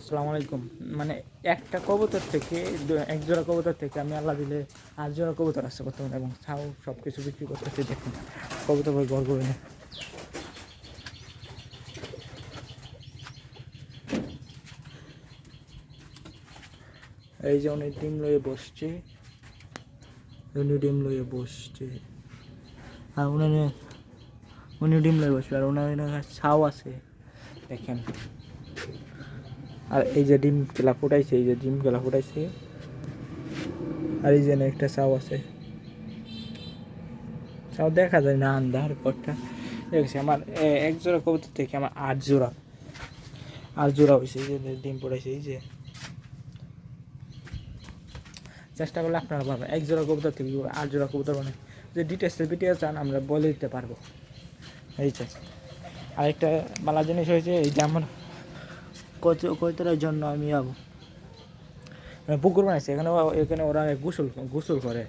আসসালামু আলাইকুম। মানে একটা কবুতর থেকে এক জোড়া কবুতর থেকে আমি আল্লাহ দিলে ৮ জোড়া কবুতর আসছে বর্তমানে, এবং ছাও সব কিছু বিক্রি করতেছি। দেখুন কবুতর ভাই গড় করে নেয়। এই যে উনি ডিম লয়ে বসছে, আর উনি ডিম লয়ে বসবে, আর ওনার ছাও আছে দেখেন। আর এই যে ডিম কেলা ফুটাইছে, আর এই যে একটা ছাও আছে, ছাও দেখা যায় না আন্ধার পরটা দেখছি। আমার এক জোড়া কবুতর থেকে আমার 8 জোড়া হয়েছে। এই যে ডিম পড়াইছে, এই যে চেষ্টা করলে আপনারা পারবেন। এক জোড়া কবুতর থেকে 8 জোড়া কবুতর, মানে যে ডিটেলস চান আমরা বলে দিতে পারবো। এই যে আরেকটা ভালো জিনিস হয়েছে, এই যে আমার কবুতরের জন্য আমি পুকুর বানাইছি। এখানে ওরা গোসল করে।